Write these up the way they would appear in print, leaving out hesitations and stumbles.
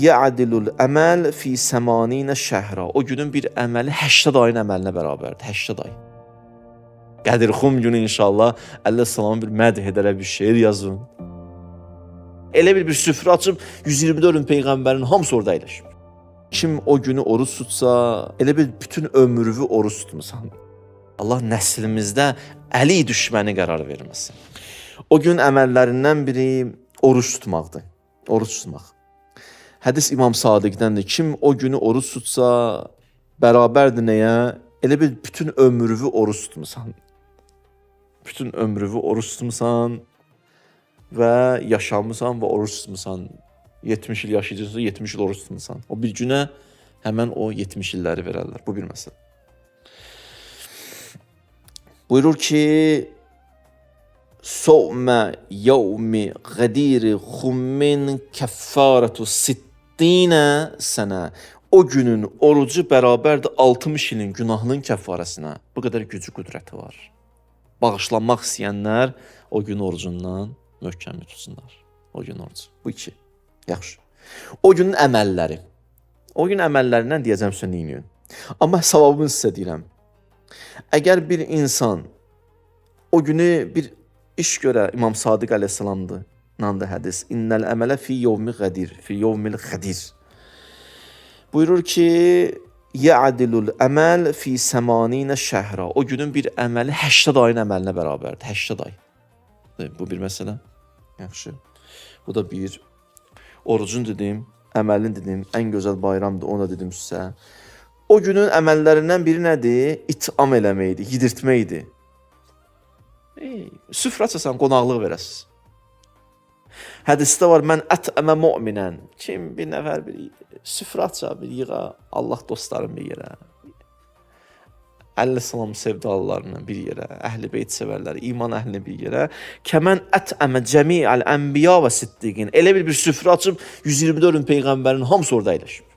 ya'dilul əməl fi səmaninə şəhra. O günün bir əməli 80 ayın əməlinə bərabərdir. 80 ay. Qədirxum günü inşallah əleyhissalam bir mədh edərək bir şeir yazın. Elə bir süfrə açıb 124 peyğəmbərin hamısı orada əyləşib. Kim o günü oruç tutsa, elə bir bütün ömrünü oruç tutmusan. Allah nəslimizdə əli düşməni qərar verməsin. O gün əməllərindən biri oruç tutmaqdır. Oruç tutmaq. Hədis İmam Sadiqdəndir. Kim o günü oruç tutsa, bərabərdir nəyə? Elə bir bütün ömrünü oruç tutmusan. Bütün ömrünü oruç tutmusan və yaşamısan və oruç tutmusan. 70 il yaşayacaqsa 70 il oruç tutmusan. O bir günə həmən o 70 illəri verərlər. Bu bir məsələ. Buyurur ki, So'mə yevmi qədiri xummin kəffarətu sittinə sənə. O günün orucu bərabərdir 60 ilin günahının kəffarəsinə. Bu qədər gücü, qüdrəti var. Bağışlanmaq istəyənlər o gün orucundan möhkəm tutsunlar. O gün orucu. Bu iki. Yaxşı. O günün əməlləri. O gün əməllərindən deyəcəm sizə neyin. Amma savabını sizə deyirəm. Əgər bir insan o günü bir iş görə İmam Sadiq əleyhissalamdır. Nandı hədis. İnnəl əmələ fi yevmi qədir. Fi yevmil qədir. Buyurur ki, ya'dilul əməl fi səmaninə şəhra. O günün bir əməli 80 ayın əməlinə bərabərdir. 80 ay. Bu bir məsələ. Yaxşı. Bu da bir. Orucun dedim, əməlin dedim, ən gözəl bayramdır, onu da dedim sizə. O günün əməllərindən biri nədir? İt'am eləməkdir, yedirtməkdir. Süfrə açasan, qonaqlıq verəsiz. Hədisdə var, mən ətəmə mu'minən. Kim bir nəfər bir süfrə aça, bir yığa, Allah dostlarım bir yerə. Əleyhissalam sevdalılarını bir yerə, əhl-i beyt sevərləri, iman əhlini bir yerə. Kəmən ətəmə cəmi'əl ənbiya və siddiqin. Elə bir süfrə açıb 124 peyğəmbərin hamısı orada əyləşib.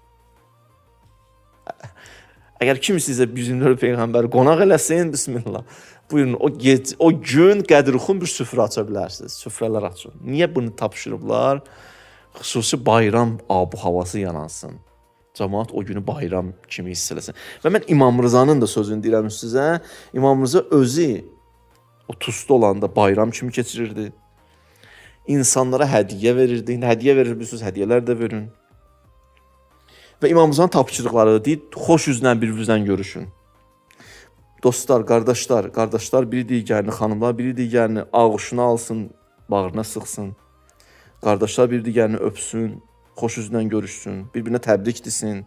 Əgər kim sizə 124 peyğəmbəri qonaq eləsin, bismillah. Buyurun, o gün Qədirxum bir süfrə aça bilərsiniz. Süfrələr açın. Niyə bunu tapşırıblar? Xüsusi bayram abu-havası yanansın. Cəmaat o günü bayram kimi hiss eləsin. Və mən İmam Rızanın da sözünü deyirəm sizə. İmam Rıza özü o tuzda olanda bayram kimi keçirirdi. İnsanlara hədiyyə verirdi. Hədiyyə verir, bilirsiniz, hədiyyələr də verin. Və İmam Rızanın tapşırıqları deyir, xoş üzlə bir-birinizlə görüşün. Dostlar, qardaşlar biri digərini, xanımlar biri digərini ağuşuna alsın, bağrına sıxsın. Qardaşlar biri digərini öpsün. Xoş üzlə görüşsün, bir-birinə təbrik desin.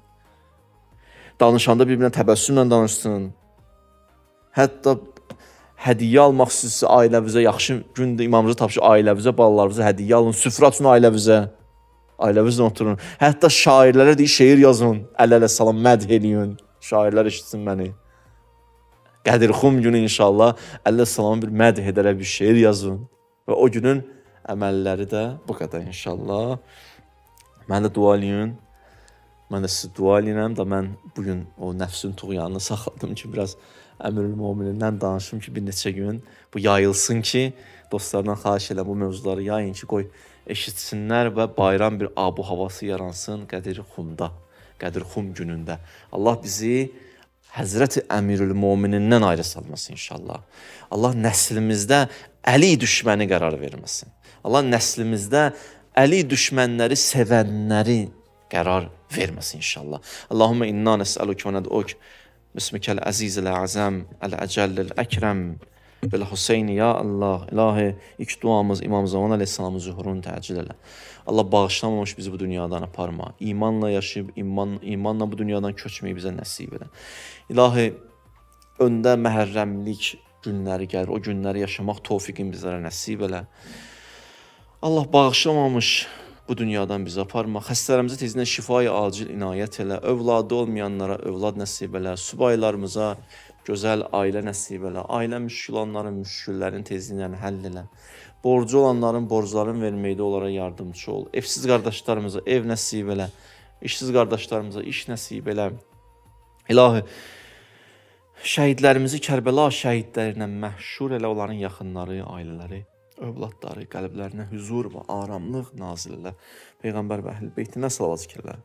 Danışanda bir-birinə təbəssümlə danışsın. Hətta hədiyyə almaq istəyirsə ailəvizə, yaxşı gündə imamınıza tapşır, ailəvizə, balalarınıza hədiyyə alın, süfrə açın ailəvizə. Ailəvizlə oturun. Hətta şairlərə deyir, şeir yazın, əleyhissalam mədh eləyin. Şairlər eşitsin məni. Qədirxum günü inşallah əleyhissalam bir mədh edərək bir şeir yazın. Və o günün əməlləri də bu qədər inşallah. Mən də dua eləyin. Mən də sizə dua eləyirəm da mən bugün o nəfsin tuğyanını saxladım ki, biraz Əmirül-Möminindən danışım ki, bir neçə gün bu yayılsın ki, dostlardan xahiş edirəm bu mövzuları yayın ki, qoy eşitsinlər və bayram bir abu-havası yaransın Qədirxumda, Qədirxum günündə. Allah bizi Həzrəti Əmirül-Möminindən ayrı salmasın inşallah. Allah nəslimizdə əli düşməni qərar verməsin. Allah nəslimizdə əli düşmənləri sevənləri qərar verməsin inşallah. Allahümmə inna nəsəlük və nəd'uk bismikəl əzizəl əzəm əl-əcəllil əkrəm bil-Hüseyni ya Allah. İlahi, ilk duamız İmam Zaman əleyhissalamın zuhurunu təcil elə. Allah bağışlamamış bizi bu dünyadan aparma. İmanla yaşayıb, imanla bu dünyadan köçməyi bizə nəsib elə. İlahi, öndə məhərrəmlik günləri gəlir. O günləri yaşamaq tövfiqin bizlərə nəsib elə. Allah bağışlamamış bu dünyadan bizi aparma. Xəstələrimizə tezindən şifayı acil inayət elə. Övladı olmayanlara övlad nəsib elə. Subaylarımıza gözəl ailə nəsib elə. Ailə müşkül olanların müşküllərini tezindən həll elə. Borcu olanların borclarını verməkdə onlara yardımcı ol. Evsiz qardaşlarımıza ev nəsib elə. İşsiz qardaşlarımıza iş nəsib elə. İlahi, şəhidlərimizi Kərbəla şəhidlərinə məhşur elə, onların yaxınları, ailələri. övladları qəlblərinə huzur və aramlıq nazil elə. Peyğəmbər və əhl-beytinə salavat zikirlər.